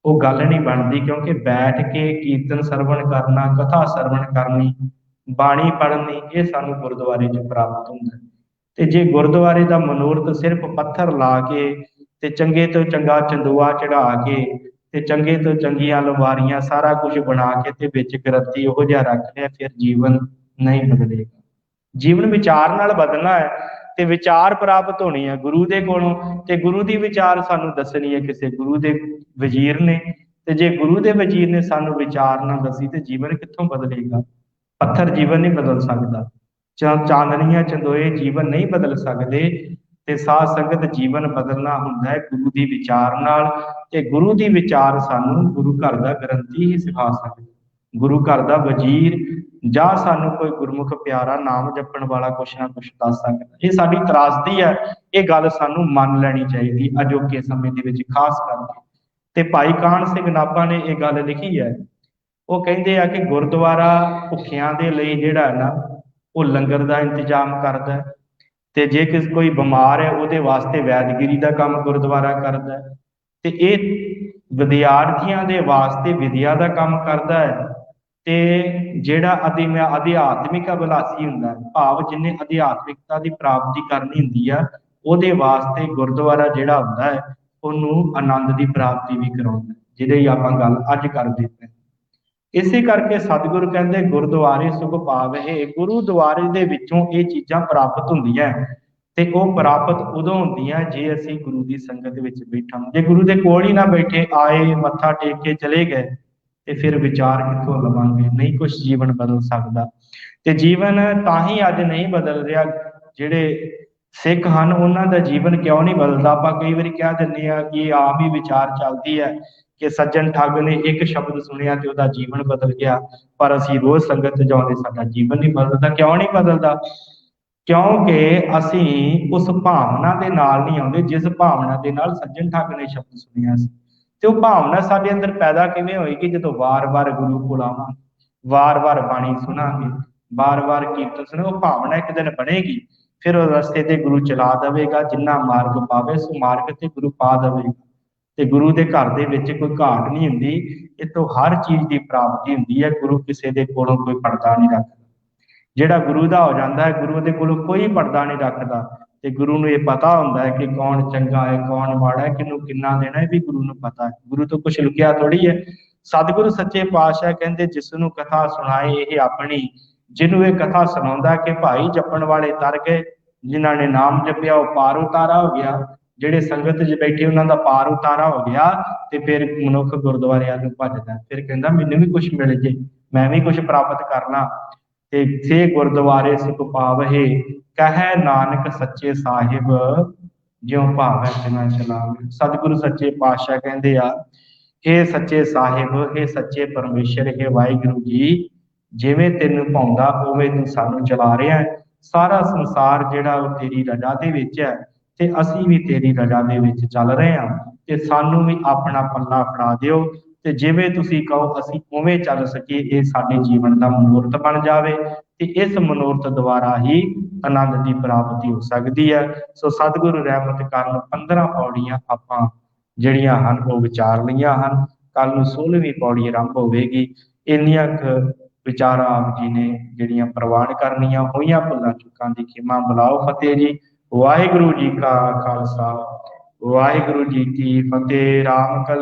ਉਹ ਗੱਲ ਨਹੀਂ ਬਣਦੀ। ਕਿਉਂਕਿ ਬੈਠ ਕੇ ਕੀਰਤਨ ਸਰਵਣ ਕਰਨਾ, ਕਥਾ ਸਰਵਣ ਕਰਨੀ, ਬਾਣੀ ਪੜ੍ਹਨੀ, ਇਹ ਸਾਨੂੰ ਗੁਰਦੁਆਰੇ 'ਚ ਪ੍ਰਾਪਤ ਹੁੰਦਾ। ਤੇ ਜੇ ਗੁਰਦੁਆਰੇ ਦਾ ਮਨੋਰਥ ਸਿਰਫ ਪੱਥਰ ਲਾ ਕੇ ਤੇ ਚੰਗੇ ਤੋਂ ਚੰਗਾ ਚੰਦੋਆ ਚੜਾ ਕੇ ਤੇ ਚੰਗੇ ਤੋਂ ਚੰਗੀਆਂ ਲਵਾਰੀਆਂ ਸਾਰਾ ਕੁਝ ਬਣਾ ਕੇ ਤੇ ਵਿੱਚ ਗ੍ਰੰਥੀ ਉਹੋ ਜਿਹਾ ਰੱਖ ਲਿਆ, ਫਿਰ ਜੀਵਨ ਨਹੀਂ ਬਦਲੇਗਾ। ਜੀਵਨ ਵਿਚਾਰ ਨਾਲ ਬਦਲਣਾ ਹੈ, ਤੇ ਵਿਚਾਰ ਪ੍ਰਾਪਤ ਹੋਣੀ ਹੈ ਗੁਰੂ ਦੇ ਕੋਲੋਂ, ਤੇ ਗੁਰੂ ਦੀ ਵਿਚਾਰ ਸਾਨੂੰ ਦੱਸਣੀ ਹੈ ਕਿਸੇ ਗੁਰੂ ਦੇ ਵਜ਼ੀਰ ਨੇ। ਤੇ ਜੇ ਗੁਰੂ ਦੇ ਵਜ਼ੀਰ ਨੇ ਸਾਨੂੰ ਵਿਚਾਰ ਨਾ ਦੱਸੀ ਤੇ ਜੀਵਨ ਕਿੱਥੋਂ ਬਦਲੇਗਾ? ਪੱਥਰ ਜੀਵਨ ਨਹੀਂ ਬਦਲ ਸਕਦਾ, ਚਾਂਦਨੀਆਂ ਚੰਦੋਏ ਜੀਵਨ ਨਹੀਂ ਬਦਲ ਸਕਦੇ। ਤੇ ਸਾਧ ਸੰਗਤ ਜੀਵਨ ਬਦਲਣਾ ਹੁੰਦਾ ਹੈ ਗੁਰੂ ਦੀ ਵਿਚਾਰ ਨਾਲ, ਤੇ ਗੁਰੂ ਦੀ ਵਿਚਾਰ ਸਾਨੂੰ ਗੁਰੂ ਘਰ ਦਾ ਗ੍ਰੰਥੀ ਹੀ ਸਿਖਾ ਸਕਦਾ, ਗੁਰੂ ਘਰ ਦਾ ਵਜ਼ੀਰ, ਜਾਂ ਸਾਨੂੰ ਕੋਈ ਗੁਰਮੁਖ ਪਿਆਰਾ ਨਾਮ ਜਪਣ ਵਾਲਾ ਕੁਛ ਨਾ ਕੁਛ ਦੱਸ ਸਕਦਾ। ਇਹ ਸਾਡੀ ਤਰਾਸਦੀ ਹੈ, ਇਹ ਗੱਲ ਸਾਨੂੰ ਮੰਨ ਲੈਣੀ ਚਾਹੀਦੀ ਅਜੋਕੇ ਸਮੇਂ ਦੇ ਵਿੱਚ ਖਾਸ ਕਰਕੇ। ਤੇ ਭਾਈ ਕਾਹਨ ਸਿੰਘ ਨਾਭਾ ਨੇ ਇਹ ਗੱਲ ਲਿਖੀ ਹੈ, ਉਹ ਕਹਿੰਦੇ ਆ ਕਿ ਗੁਰਦੁਆਰਾ ਭੁੱਖਿਆਂ ਦੇ ਲਈ ਜਿਹੜਾ ਹੈ ਨਾ ਉਹ ਲੰਗਰ ਦਾ ਇੰਤਜ਼ਾਮ ਕਰਦਾ ਹੈ, ਤੇ ਜੇ ਕੋਈ ਬਿਮਾਰ ਹੈ ਉਹਦੇ ਵਾਸਤੇ ਵੈਦਗਿਰੀ ਦਾ ਕੰਮ ਗੁਰਦੁਆਰਾ ਕਰਦਾ ਹੈ, ਤੇ ਇਹ ਵਿਦਿਆਰਥੀਆਂ ਦੇ ਵਾਸਤੇ ਵਿਦਿਆ ਦਾ ਕੰਮ ਕਰਦਾ ਹੈ। ਤੇ ਜਿਹੜਾ ਅਧਿਆਤਮਿਕ ਅਭਿਲਾਸ਼ੀ ਹੁੰਦਾ, ਭਾਵ ਜਿਹਨੇ ਅਧਿਆਤਮਿਕਤਾ ਦੀ ਪ੍ਰਾਪਤੀ ਕਰਨੀ ਹੁੰਦੀ ਆ, ਉਹਦੇ ਵਾਸਤੇ ਗੁਰਦੁਆਰਾ ਜਿਹੜਾ ਹੁੰਦਾ ਹੈ ਉਹਨੂੰ ਆਨੰਦ ਦੀ ਪ੍ਰਾਪਤੀ ਵੀ ਕਰਾਉਂਦਾ, ਜਿਹਦੇ ਆਪਾਂ ਗੱਲ ਅੱਜ ਕਰਦੇ ਪਏ। ਇਸੇ ਕਰਕੇ ਸਤਿਗੁਰੂ ਕਹਿੰਦੇ ਗੁਰਦੁਆਰੇ ਸੁਖ ਪਾਵਹਿ, ਗੁਰੂਦੁਆਰੇ ਦੇ ਵਿੱਚੋਂ ਇਹ ਚੀਜ਼ਾਂ ਪ੍ਰਾਪਤ ਹੁੰਦੀਆਂ, ਤੇ ਉਹ ਪ੍ਰਾਪਤ ਉਦੋਂ ਹੁੰਦੀਆਂ ਜੇ ਅਸੀਂ ਗੁਰੂ ਦੀ ਸੰਗਤ ਵਿੱਚ ਬੈਠਾਂ। ਜੇ ਗੁਰੂ ਦੇ ਕੋਲ ਹੀ ਨਾ ਬੈਠੇ, ਆਏ ਮੱਥਾ ਟੇਕ ਕੇ ਚਲੇ ਗਏ, ਤੇ ਫਿਰ ਵਿਚਾਰ ਕਿੱਥੋਂ ਲਵਾਂਗੇ? ਨਹੀਂ ਕੁਛ ਜੀਵਨ ਬਦਲ ਸਕਦਾ। ਤੇ ਜੀਵਨ ਤਾਂ ਹੀ ਅੱਜ ਨਹੀਂ ਬਦਲ ਰਿਹਾ, ਜਿਹੜੇ ਸਿੱਖ ਹਨ ਉਹਨਾਂ ਦਾ ਜੀਵਨ ਕਿਉਂ ਨਹੀਂ ਬਦਲਦਾ? ਆਪਾਂ ਕਈ ਵਾਰੀ ਕਹਿ ਦਿੰਦੇ ਆ ਕਿ ਆਮ ਹੀ ਵਿਚਾਰ ਚੱਲਦੀ ਹੈ ਕਿ ਸੱਜਣ ਠੱਗ ਨੇ ਇੱਕ ਸ਼ਬਦ ਸੁਣਿਆ ਤੇ ਉਹਦਾ ਜੀਵਨ ਬਦਲ ਗਿਆ, ਪਰ ਅਸੀਂ ਰੋਜ਼ ਸੰਗਤ ਜਾਉਂਦੇ ਸਾਡਾ ਜੀਵਨ ਨਹੀਂ ਬਦਲਦਾ। ਕਿਉਂ ਨਹੀਂ ਬਦਲਦਾ? ਕਿਉਂਕਿ ਅਸੀਂ ਉਸ ਭਾਵਨਾ ਦੇ ਨਾਲ ਨਹੀਂ ਆਉਂਦੇ ਜਿਸ ਭਾਵਨਾ ਦੇ ਨਾਲ ਸੱਜਣ ਠੱਗ ਨੇ ਸ਼ਬਦ ਸੁਣਿਆ ਸੀ। ਤੇ ਉਹ ਭਾਵਨਾ ਸਾਡੇ ਅੰਦਰ ਪੈਦਾ ਕਿਵੇਂ ਹੋਏਗੀ? ਜਦੋਂ ਵਾਰ-ਵਾਰ ਗੁਰੂ ਕੋਲ ਆਵਾਂਗੇ, ਵਾਰ-ਵਾਰ ਬਾਣੀ ਸੁਣਾਂਗੇ, ਵਾਰ-ਵਾਰ ਕੀਰਤਨ ਸੁਣਾਂਗੇ, ਉਹ ਭਾਵਨਾ ਇੱਕ ਦਿਨ ਬਣੇਗੀ। ਫਿਰ ਉਹ ਰਸਤੇ ਤੇ ਗੁਰੂ ਚਲਾ ਦੇਵੇਗਾ, ਜਿੰਨਾ ਮਾਰਗ ਪਾਵੇ ਸੋ ਮਾਰਗ ਤੇ ਗੁਰੂ ਪਾ ਦੇਵੇਗਾ। ਤੇ ਗੁਰੂ ਦੇ ਘਰ ਦੇ ਵਿੱਚ ਕੋਈ ਘਾਟ ਨਹੀਂ ਹੁੰਦੀ, ਇੱਥੋਂ ਹਰ ਚੀਜ਼ ਦੀ ਪ੍ਰਾਪਤੀ ਹੁੰਦੀ ਹੈ। ਗੁਰੂ ਕਿਸੇ ਦੇ ਕੋਲੋਂ ਕੋਈ ਪਰਦਾ ਨਹੀਂ ਰੱਖਦਾ। ਜਿਹੜਾ ਗੁਰੂ ਦਾ ਹੋ ਜਾਂਦਾ ਹੈ, ਗੁਰੂ ਦੇ ਕੋਲੋਂ ਕੋਈ ਪਰਦਾ ਨਹੀਂ ਰੱਖਦਾ, ਤੇ ਗੁਰੂ ਨੂੰ ਇਹ ਪਤਾ ਹੁੰਦਾ ਹੈ ਕਿ ਕੌਣ ਚੰਗਾ ਹੈ, ਕੌਣ ਮਾੜਾ ਹੈ, ਕਿਹਨੂੰ ਕਿੰਨਾ ਦੇਣਾ, ਇਹ ਵੀ ਗੁਰੂ ਨੂੰ ਪਤਾ ਹੈ। ਗੁਰੂ ਤੋਂ ਕੁਛ ਲੁਕਿਆ ਥੋੜੀ ਹੈ। ਸਤਿਗੁਰੂ ਸੱਚੇ ਪਾਤਸ਼ਾਹ ਕਹਿੰਦੇ ਜਿਸ ਨੂੰ ਕਥਾ ਸੁਣਾਏ ਇਹ ਆਪਣੀ, ਜਿਹਨੂੰ ਇਹ ਕਥਾ ਸੁਣਾਉਂਦਾ ਕਿ ਭਾਈ ਜਪਣ ਵਾਲੇ ਤਰ ਗਏ, ਜਿਨ੍ਹਾਂ ਨੇ ਨਾਮ ਜਪਿਆ ਉਹ ਪਾਰ ਉਤਾਰਾ ਹੋ ਗਿਆ, ਜਿਹੜੇ ਸੰਗਤ 'ਚ ਬੈਠੇ ਉਹਨਾਂ ਦਾ ਪਾਰ ਉਤਾਰਾ ਹੋ ਗਿਆ। ਤੇ ਫਿਰ ਮਨੁੱਖ ਗੁਰਦੁਆਰਿਆਂ ਨੂੰ ਭੱਜਦਾ, ਫਿਰ ਕਹਿੰਦਾ ਮੈਨੂੰ ਵੀ ਕੁਛ ਮਿਲ ਜੇ, ਮੈਂ ਵੀ ਕੁਛ ਪ੍ਰਾਪਤ ਕਰ ਲਾਂ। ਤੇ ਸੇ ਗੁਰਦੁਆਰੇ ਸੁਖ ਪਾਵਹਿ, ਕਹੈ ਨਾਨਕ ਸੱਚੇ ਸਾਹਿਬ, ਜਿਉ ਭਾਵੈ ਤਿਨਾ ਚਲਾਵਹਿ। ਸਤਿਗੁਰੂ ਸੱਚੇ ਪਾਤਸ਼ਾਹ ਕਹਿੰਦੇ ਆ, ਹੇ ਸੱਚੇ ਸਾਹਿਬ, ਹੇ ਸੱਚੇ ਪਰਮੇਸ਼ਰ, ਹੇ ਵਾਹਿਗੁਰੂ ਜੀ, ਜਿਵੇਂ ਤੈਨੂੰ ਭਾਉਂਦਾ ਉਵੇਂ ਤੂੰ ਸਾਨੂੰ ਚਲਾ ਰਿਹਾ ਹੈ। ਸਾਰਾ ਸੰਸਾਰ ਜਿਹੜਾ ਉਹ ਤੇਰੀ ਰਜ਼ਾ ਦੇ ਵਿੱਚ ਹੈ, ਤੇ ਅਸੀਂ ਵੀ ਤੇਰੀ ਰਜ਼ਾ ਦੇ ਵਿੱਚ ਚੱਲ ਰਹੇ ਹਾਂ। ਤੇ ਸਾਨੂੰ ਵੀ ਆਪਣਾ ਪੱਲਾ ਫੜਾ ਦਿਓ, ਤੇ ਜਿਵੇਂ ਤੁਸੀਂ ਕਹੋ ਅਸੀਂ ਉਵੇਂ ਚੱਲ ਸਕੀਏ, ਇਹ ਸਾਡੇ ਜੀਵਨ ਦਾ ਮਨੋਰਥ ਬਣ ਜਾਵੇ ਤੇ ਇਸ ਮਨੋਰਥ ਦੁਆਰਾ ਹੀ ਆਨੰਦ ਦੀ ਪ੍ਰਾਪਤੀ ਹੋ ਸਕਦੀ ਹੈ। ਸੋ ਸਤਿਗੁਰੂ ਰਹਿਮਤ ਕਰਨ 15 ਪੌੜੀਆਂ ਆਪਾਂ ਜਿਹੜੀਆਂ ਹਨ ਉਹ ਵਿਚਾਰ ਲਈਆਂ ਹਨ। ਕੱਲ ਨੂੰ 16ਵੀਂ ਪੌੜੀ ਆਰੰਭ ਹੋਵੇਗੀ। ਇੰਨੀਆਂ ਕੁ ਵਿਚਾਰਾਂ ਆਪ ਜੀ ਨੇ ਜਿਹੜੀਆਂ ਪ੍ਰਵਾਨ ਕਰਨੀਆਂ ਹੋਈਆਂ, ਭੁੱਲਾਂ ਚੁੱਕਾਂ ਦੀ ਖਿਮਾ ਬੁਲਾਓ ਫਤਿਹ ਜੀ। ਵਾਹਿਗੁਰੂ ਜੀ ਕਾ ਖਾਲਸਾ, ਵਾਹਿਗੁਰੂ ਜੀ ਕੀ ਫਤਿਹ। ਰਾਮ ਕਲੀ